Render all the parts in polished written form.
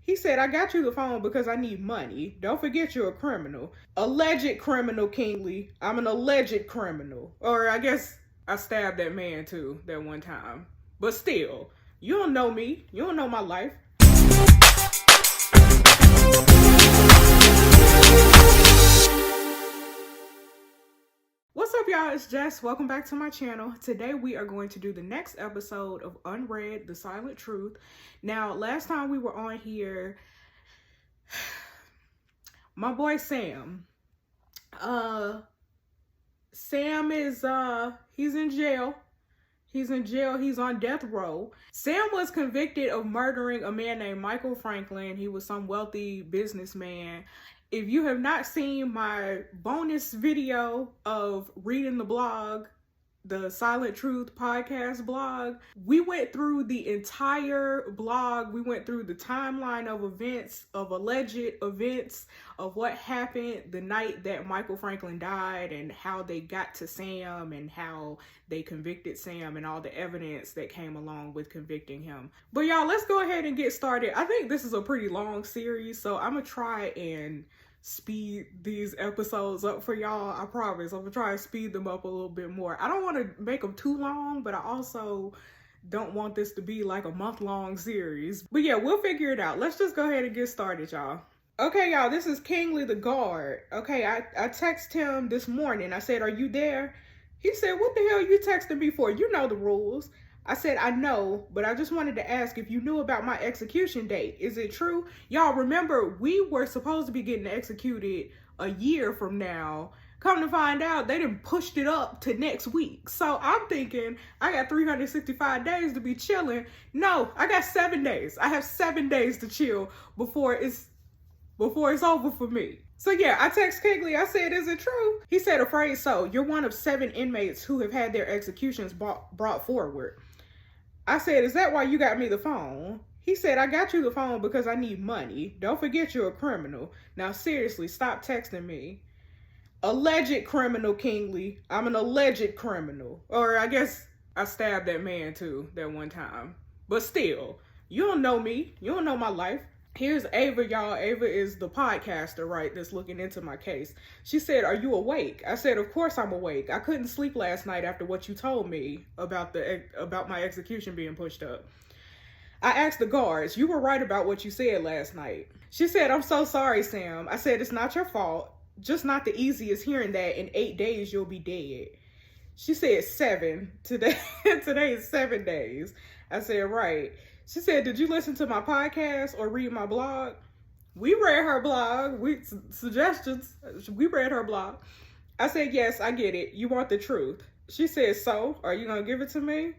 He said, I got you the phone because I need money. Don't forget you're a criminal. Alleged criminal, Kingly. I'm an alleged criminal. Or I guess I stabbed that man too that one time. But still, you don't know me. You don't know my life. What's up, y'all? It's Jess. Welcome back to my channel. Today we are going to do the next episode of Unrd, The Silent Truth. Now, last time we were on here, my boy Sam. Sam is he's in jail. He's in jail. He's on death row. Sam was convicted of murdering a man named Michael Franklin. He was some wealthy businessman. If you have not seen my bonus video of reading the blog, the Silent Truth podcast blog, we went through the entire blog. We went through the timeline of events, of alleged events, of what happened the night that Michael Franklin died and how they got to Sam and how they convicted Sam and all the evidence that came along with convicting him. But y'all, let's go ahead and get started. I think this is a pretty long series, so I'm gonna try and speed these episodes up for y'all. I promise I'm gonna try and speed them up a little bit more. I don't want to make them too long, but I also don't want this to be like a month-long series. But yeah, we'll figure it out. Let's just go ahead and get started, y'all. Okay, y'all, this is Kingly the guard. Okay, I texted him this morning. I said, are you there? He said, what the hell you texting me for? You know the rules. I said, I know, but I just wanted to ask if you knew about my execution date. Is it true? Y'all remember, we were supposed to be getting executed a year from now. Come to find out, they done pushed it up to next week. So I'm thinking, I got 365 days to be chilling. No, I got 7 days. I have 7 days to chill before it's over for me. So yeah, I text Kigley. I said, is it true? He said, afraid so. You're one of 7 inmates who have had their executions brought forward. I said, is that why you got me the phone? He said, I got you the phone because I need money. Don't forget you're a criminal. Now seriously, stop texting me. Alleged criminal, Kingly. I'm an alleged criminal. Or I guess I stabbed that man too that one time. But still, you don't know me. You don't know my life. Here's Ava, y'all. Ava is the podcaster, right, that's looking into my case. She said, are you awake? I said, of course I'm awake. I couldn't sleep last night after what you told me about my execution being pushed up. I asked the guards, you were right about what you said last night. She said, I'm so sorry, Sam. I said, it's not your fault. Just not the easiest hearing that in 8 days you'll be dead. She said 7. Today is 7 days. I said, right. She said, did you listen to my podcast or read my blog? We read her blog. Suggestions. We read her blog. I said, yes, I get it. You want the truth. She said, so, are you going to give it to me?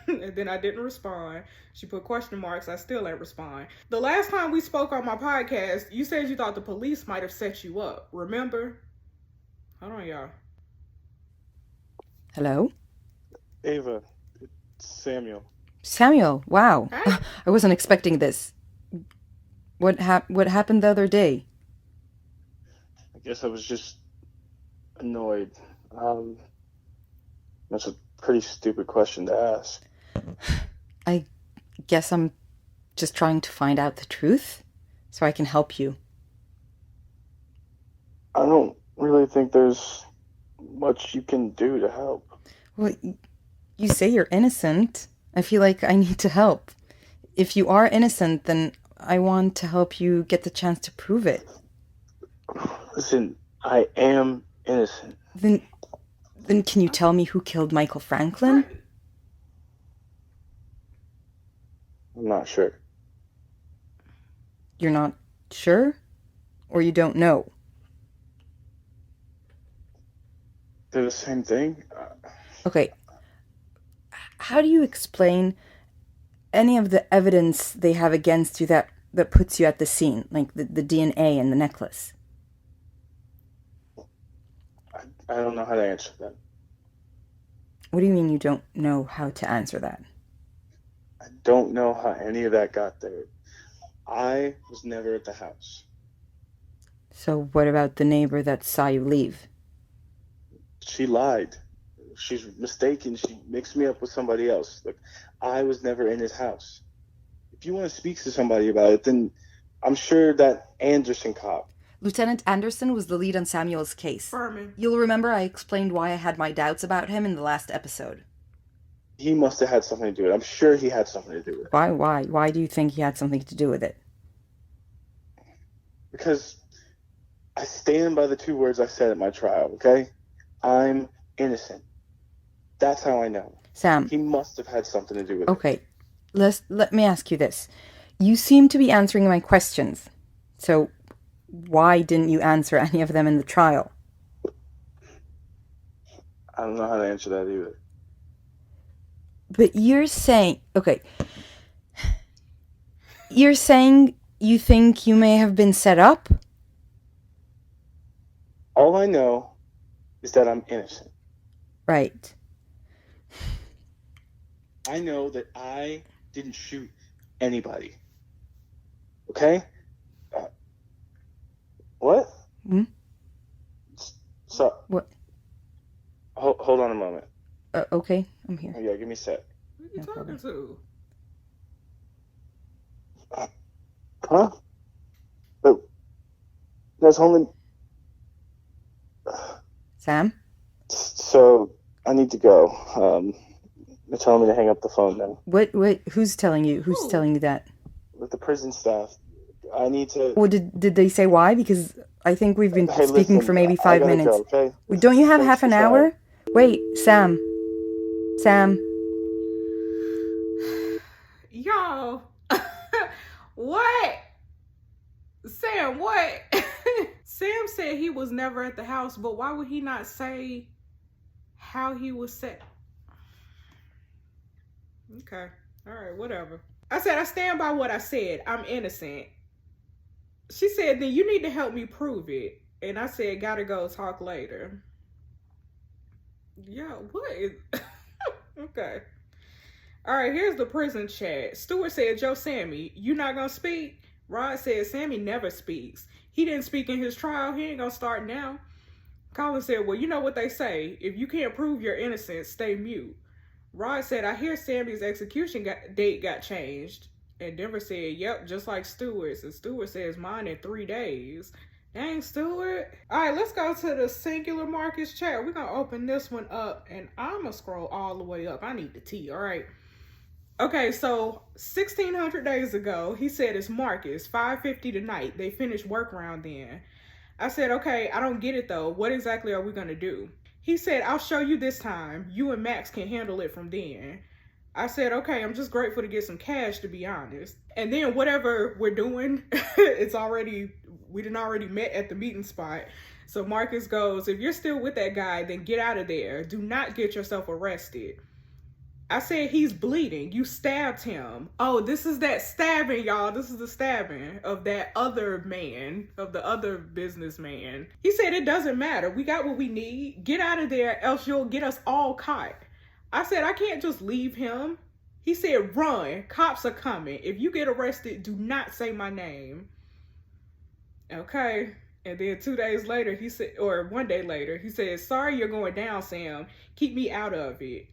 And then I didn't respond. She put question marks. I still ain't respond. The last time we spoke on my podcast, you said you thought the police might have set you up. Remember? Hold on, y'all. Hello? Ava, it's Samuel. Samuel, wow. Hi. I wasn't expecting this. What happened the other day? I guess I was just annoyed. That's a pretty stupid question to ask. I guess I'm just trying to find out the truth so I can help you. I don't really think there's much you can do to help. Well, you say you're innocent. I feel like I need to help. If you are innocent, then I want to help you get the chance to prove it. Listen, I am innocent. Then can you tell me who killed Michael Franklin? I'm not sure. You're not sure? Or you don't know? They're the same thing? Okay. How do you explain any of the evidence they have against you that puts you at the scene, like the DNA and the necklace? I don't know how to answer that. What do you mean you don't know how to answer that? I don't know how any of that got there. I was never at the house. So what about the neighbor that saw you leave? She lied. She's mistaken. She mixed me up with somebody else. Look, I was never in his house. If you want to speak to somebody about it, then I'm sure that Anderson cop. Lieutenant Anderson was the lead on Samuel's case. Furman. You'll remember I explained why I had my doubts about him in the last episode. He must have had something to do with it. I'm sure he had something to do with it. Why do you think he had something to do with it? Because I stand by the 2 words I said at my trial, okay? I'm innocent. That's how I know. Sam. He must have had something to do with it. Okay, let me ask you this. You seem to be answering my questions. So why didn't you answer any of them in the trial? I don't know how to answer that either. But you're saying... Okay. You're saying you think you may have been set up? All I know is that I'm innocent. Right. I know that I didn't shoot anybody. Okay? What? Hmm? So... What? Hold on a moment. Okay, I'm here. Yeah, give me a sec. Who are you talking to? Huh? But that's only... Sam? So, I need to go. They're telling me to hang up the phone now. What, who's telling you? Who's telling you that? With the prison staff. I need to... Well, did they say why? Because I think we've been speaking listen, for maybe I 5 gotta minutes. go, okay? Don't you have Thanks half an for hour? Wait, Sam. Sam. Y'all. What? Sam, what? Sam said he was never at the house, but why would he not say how he was set? Okay. All right, whatever. I said, I stand by what I said. I'm innocent. She said, then you need to help me prove it. And I said, gotta go talk later. Yeah, what is... Okay. All right, here's the prison chat. Stewart said, Joe Sammy, you not gonna speak? Rod said, Sammy never speaks. He didn't speak in his trial. He ain't gonna start now. Colin said, well, you know what they say. If you can't prove your innocence, stay mute. Rod said, I hear Sammy's execution date got changed. And Denver said, yep, just like Stewart's. And Stewart says, mine in 3 days. Dang, Stewart. All right, let's go to the singular Marcus chat. We're going to open this one up, and I'm going to scroll all the way up. I need the tea, all right? Okay, so 1,600 days ago, he said it's Marcus, 5:50 tonight. They finished work around then. I said, okay, I don't get it, though. What exactly are we going to do? He said, I'll show you this time. You and Max can handle it from then. I said, okay, I'm just grateful to get some cash, to be honest. And then whatever we're doing, we done already met at the meeting spot. So Marcus goes, if you're still with that guy, then get out of there. Do not get yourself arrested. I said, he's bleeding. You stabbed him. Oh, this is that stabbing, y'all. This is the stabbing of that other man, of the other businessman. He said, it doesn't matter. We got what we need. Get out of there, else you'll get us all caught. I said, I can't just leave him. He said, run. Cops are coming. If you get arrested, do not say my name. Okay. And then 2 days later, he said, or 1 day later, he said, sorry you're going down, Sam. Keep me out of it.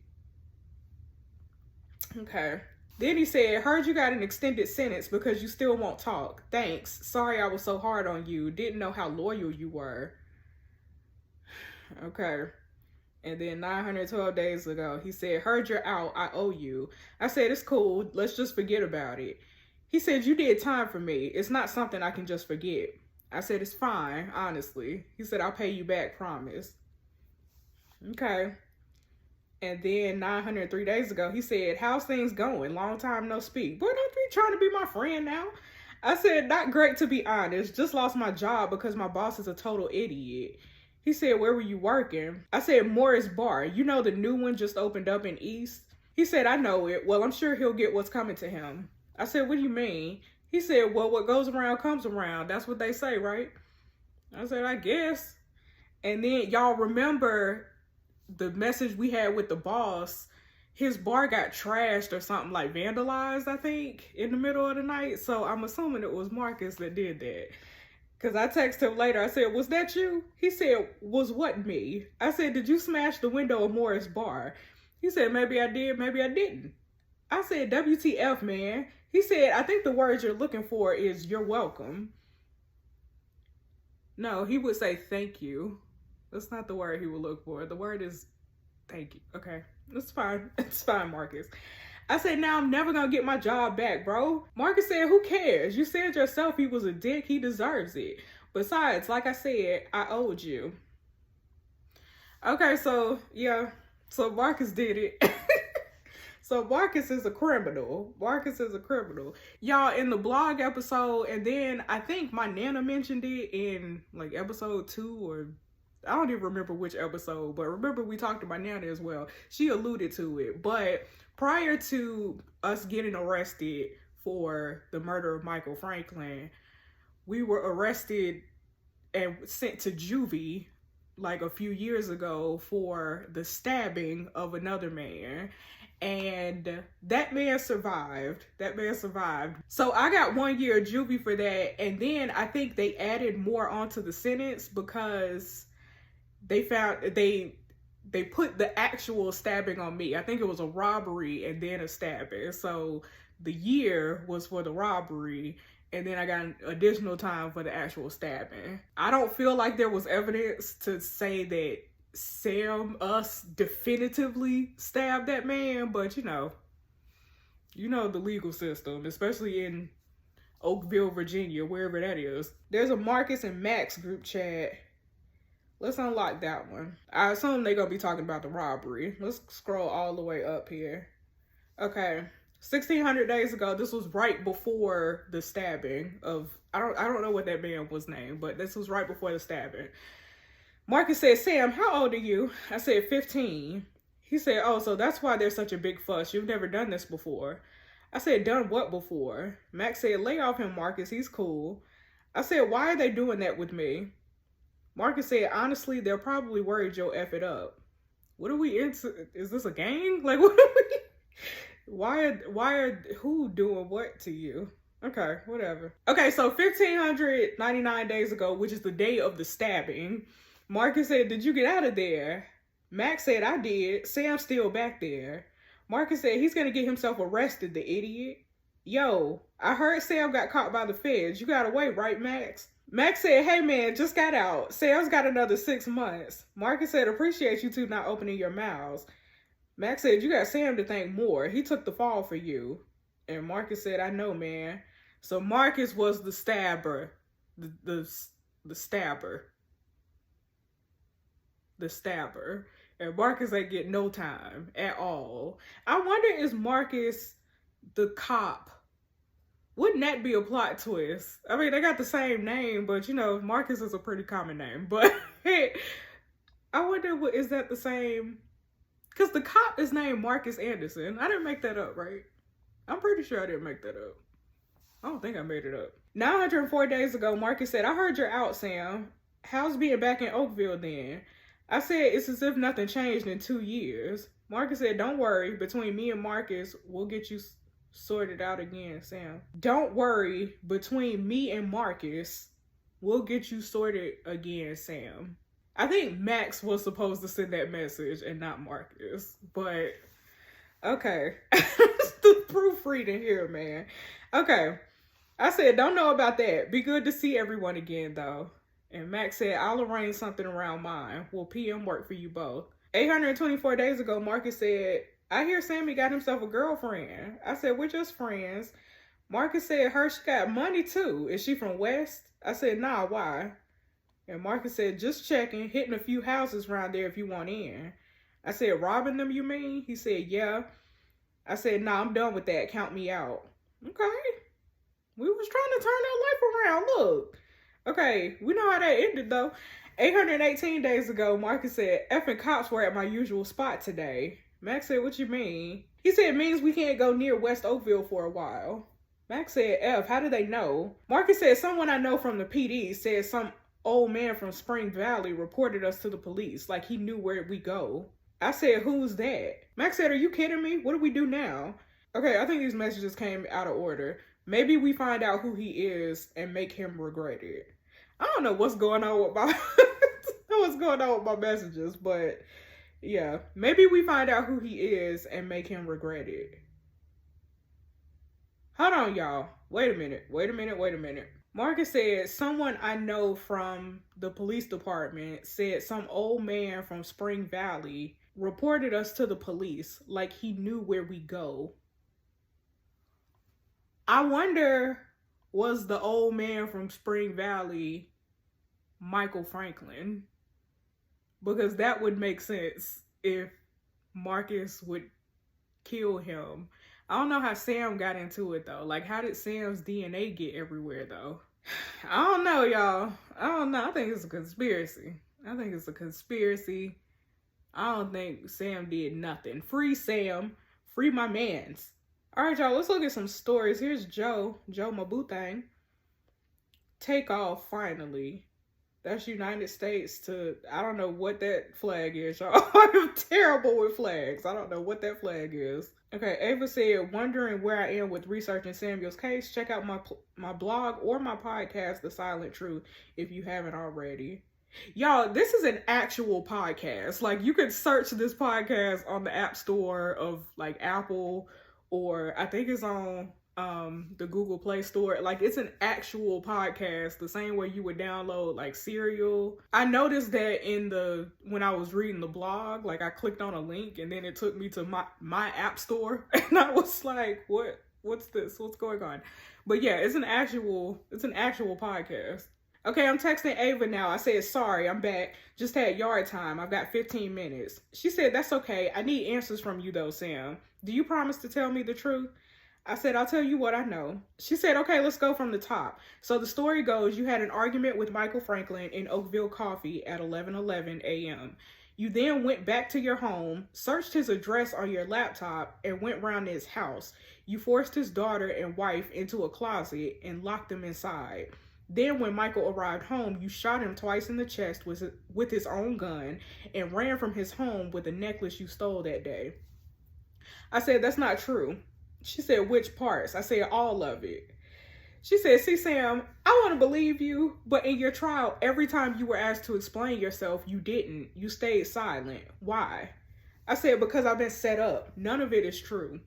Okay. Then he said, heard you got an extended sentence because you still won't talk. Thanks. Sorry I was so hard on you. Didn't know how loyal you were. Okay. And then 912 days ago, he said, heard you're out. I owe you. I said, it's cool. Let's just forget about it. He said, you did time for me. It's not something I can just forget. I said, it's fine, honestly. He said, I'll pay you back, promise. Okay. And then 903 days ago, he said, how's things going? Long time no speak. Boy, don't be trying to be my friend now. I said, not great to be honest. Just lost my job because my boss is a total idiot. He said, where were you working? I said, Morris Bar. You know the new one just opened up in East? He said, I know it. Well, I'm sure he'll get what's coming to him. I said, what do you mean? He said, well, what goes around comes around. That's what they say, right? I said, I guess. And then y'all remember the message we had with the boss. His bar got trashed or something, like vandalized, I think, in the middle of the night. So I'm assuming it was Marcus that did that. Because I texted him later. I said, was that you? He said, was what me? I said, did you smash the window of Morris Bar? He said, maybe I did, maybe I didn't. I said, WTF, man. He said, I think the word you're looking for is you're welcome. No, he would say thank you. That's not the word he would look for. The word is thank you. Okay, that's fine. It's fine, Marcus. I said, now I'm never gonna get my job back, bro. Marcus said, who cares? You said yourself he was a dick. He deserves it. Besides, like I said, I owed you. Okay, so, yeah. So Marcus did it. So Marcus is a criminal. Marcus is a criminal. Y'all, in the blog episode, and then I think my Nana mentioned it in like episode 2 or I don't even remember which episode, but remember we talked to my Nana as well. She alluded to it. But prior to us getting arrested for the murder of Michael Franklin, we were arrested and sent to juvie like a few years ago for the stabbing of another man. And that man survived. So I got 1 year of juvie for that. And then I think they added more onto the sentence because they found they put the actual stabbing on me. I think it was a robbery and then a stabbing. So the year was for the robbery, and then I got additional time for the actual stabbing. I don't feel like there was evidence to say that Sam definitively stabbed that man, but you know the legal system, especially in Oakville, Virginia, wherever that is. There's a Marcus and Max group chat. Let's unlock that one. I assume they're gonna be talking about the robbery. Let's scroll all the way up here. Okay. 1,600 days ago, this was right before the stabbing of, I don't know what that man was named, but this was right before the stabbing. Marcus said, Sam, how old are you? I said, 15. He said, oh, so that's why there's such a big fuss. You've never done this before. I said, done what before? Max said, lay off him, Marcus. He's cool. I said, why are they doing that with me? Marcus said, honestly, they're probably worried you'll F it up. What are we into? Is this a game? Like, what are we? Why are who doing what to you? Okay, whatever. Okay, so 1,599 days ago, which is the day of the stabbing, Marcus said, did you get out of there? Max said, I did. Sam's still back there. Marcus said, he's gonna get himself arrested, the idiot. Yo, I heard Sam got caught by the feds. You got away, right, Max? Max said, hey man, just got out. Sam's got another 6 months. Marcus said, appreciate you two not opening your mouths. Max said, you got Sam to thank more. He took the fall for you. And Marcus said, I know, man. So Marcus was the stabber. The stabber. The stabber. And Marcus ain't get no time at all. I wonder, is Marcus the cop? Wouldn't that be a plot twist? I mean, they got the same name, but you know, Marcus is a pretty common name. But I wonder, is that the same? Because the cop is named Marcus Anderson. I didn't make that up, right? I'm pretty sure I didn't make that up. I don't think I made it up. 904 days ago, Marcus said, I heard you're out, Sam. How's being back in Oakville then? I said, it's as if nothing changed in 2 years. Marcus said, don't worry. Between me and Marcus, we'll get you sorted out again, Sam. Don't worry. Between me and Marcus, we'll get you sorted again, Sam. I think Max was supposed to send that message and not Marcus. But, okay. The proofreading here, man. Okay. I said, don't know about that. Be good to see everyone again, though. And Max said, I'll arrange something around mine. Will PM work for you both? 824 days ago, Marcus said, I hear Sammy got himself a girlfriend. I said, we're just friends. Marcus said, she got money too. Is she from West? I said, nah, why? And Marcus said, just checking, hitting a few houses around there if you want in. I said, robbing them, you mean? He said, yeah. I said, nah, I'm done with that. Count me out. Okay. We was trying to turn our life around. Look. Okay, we know how that ended, though. 818 days ago, Marcus said, effing cops were at my usual spot today. Max said, what you mean? He said, it means we can't go near West Oakville for a while. Max said, F, how do they know? Marcus said, someone I know from the PD said some old man from Spring Valley reported us to the police, like he knew where we go. I said, who's that? Max said, are you kidding me? What do we do now? Okay, I think these messages came out of order. Maybe we find out who he is and make him regret it. I don't know what's going on with my messages, but yeah, maybe we find out who he is and make him regret it. Hold on, y'all. Wait a minute. Marcus said, someone I know from the police department said some old man from Spring Valley reported us to the police like he knew where we go. I wonder, was the old man from Spring Valley Michael Franklin? Because that would make sense if Marcus would kill him. I don't know how Sam got into it though. Like, how did Sam's DNA get everywhere though? I don't know, y'all. I don't know. I think it's a conspiracy. I don't think Sam did nothing. Free Sam. Free my mans. Alright, y'all, let's look at some stories. Here's Joe Mabutang. Take off finally. That's United States to, I don't know what that flag is, y'all. I'm terrible with flags. I don't know what that flag is. Okay, Ava said, wondering where I am with researching Samuel's case, check out my blog or my podcast, The Silent Truth, if you haven't already. Y'all, this is an actual podcast. Like, you could search this podcast on the App Store of, like, Apple, or I think it's on the Google Play Store. Like, it's an actual podcast, the same way you would download like Serial. I noticed that when I was reading the blog, like I clicked on a link and then it took me to my App Store, and I was like, what's this? What's going on? But yeah, it's an actual podcast. Okay, I'm texting Ava now. I said, sorry, I'm back. Just had yard time. I've got 15 minutes. She said, that's okay. I need answers from you though, Sam. Do you promise to tell me the truth? I said, I'll tell you what I know. She said, okay, let's go from the top. So the story goes, you had an argument with Michael Franklin in Oakville Coffee at 11:11 a.m. You then went back to your home, searched his address on your laptop, and went round his house. You forced his daughter and wife into a closet and locked them inside. Then when Michael arrived home, you shot him twice in the chest with his own gun and ran from his home with a necklace you stole that day. I said, that's not true. She said, which parts? I said, all of it. She said, see, Sam, I want to believe you, but in your trial, every time you were asked to explain yourself, you didn't. You stayed silent. Why? I said, because I've been set up. None of it is true.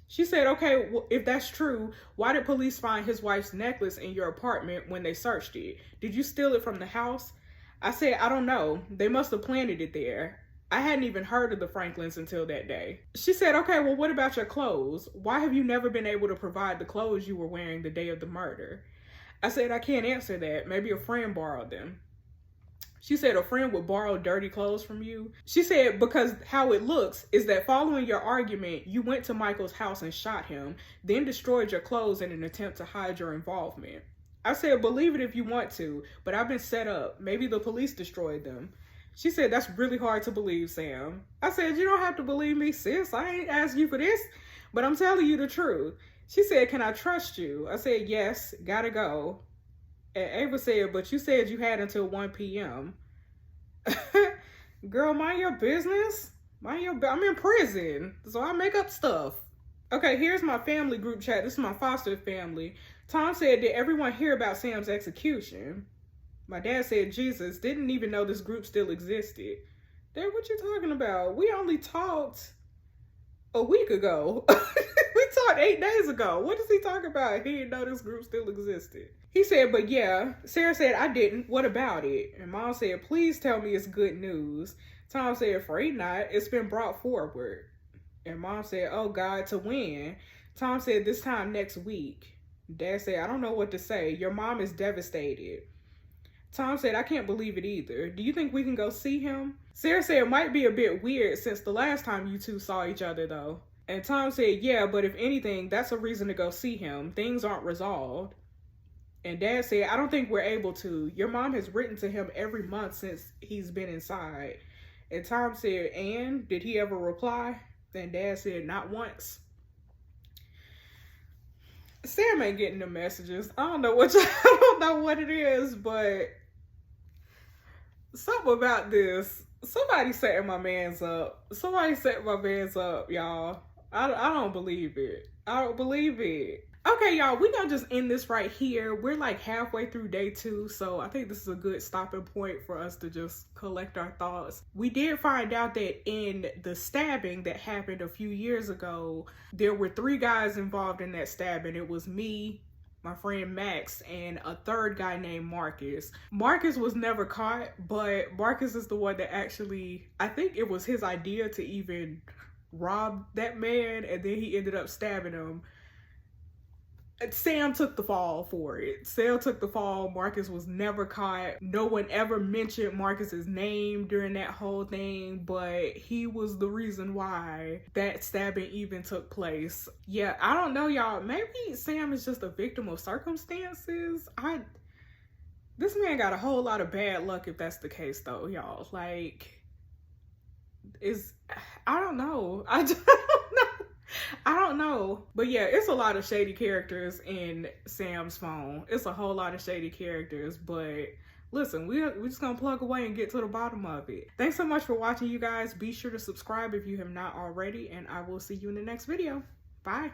She said, okay, well, if that's true, why did police find his wife's necklace in your apartment when they searched it? Did you steal it from the house? I said, I don't know. They must have planted it there. I hadn't even heard of the Franklins until that day. She said, okay, well, what about your clothes? Why have you never been able to provide the clothes you were wearing the day of the murder? I said, I can't answer that. Maybe a friend borrowed them. She said, a friend would borrow dirty clothes from you? She said, because how it looks is that following your argument, you went to Michael's house and shot him, then destroyed your clothes in an attempt to hide your involvement. I said, believe it if you want to, but I've been set up. Maybe the police destroyed them. She said, that's really hard to believe, Sam. I said, you don't have to believe me, sis. I ain't asked you for this, but I'm telling you the truth. She said, can I trust you? I said, yes, gotta go. And Ava said, but you said you had until 1 p.m. Girl, mind your business. I'm in prison, so I make up stuff. Okay, here's my family group chat. This is my foster family. Tom said, did everyone hear about Sam's execution? My dad said, Jesus, didn't even know this group still existed. Dad, what you talking about? We only talked a week ago. We talked 8 days ago. What is he talking about? He didn't know this group still existed. He said, but yeah. Sarah said, I didn't. What about it? And Mom said, please tell me it's good news. Tom said, afraid not. It's been brought forward. And Mom said, oh God, to when? Tom said, this time next week. Dad said, I don't know what to say. Your mom is devastated. Tom said, I can't believe it either. Do you think we can go see him? Sarah said, it might be a bit weird since the last time you two saw each other though. And Tom said, yeah, but if anything, that's a reason to go see him. Things aren't resolved. And Dad said, I don't think we're able to. Your mom has written to him every month since he's been inside. And Tom said, and did he ever reply? And Dad said, not once. Sam ain't getting the messages. I don't know what it is, but something about this. Somebody setting my mans up. Y'all. I don't believe it. I don't believe it. Okay, y'all, we're gonna just end this right here. We're like halfway through day 2, so I think this is a good stopping point for us to just collect our thoughts. We did find out that in the stabbing that happened a few years ago, there were 3 guys involved in that stabbing. It was me, my friend Max, and a third guy named Marcus. Marcus was never caught, but Marcus is the one that actually, I think it was his idea to even rob that man, and then he ended up stabbing him. Sam took the fall for it. Sam took the fall. Marcus was never caught. No one ever mentioned Marcus's name during that whole thing, but he was the reason why that stabbing even took place. Yeah, I don't know, y'all. Maybe Sam is just a victim of circumstances. This man got a whole lot of bad luck if that's the case, though, y'all. Like, I don't know. I don't know. But yeah, it's a lot of shady characters in Sam's phone. It's a whole lot of shady characters. But listen, we're just going to plug away and get to the bottom of it. Thanks so much for watching, you guys. Be sure to subscribe if you have not already. And I will see you in the next video. Bye.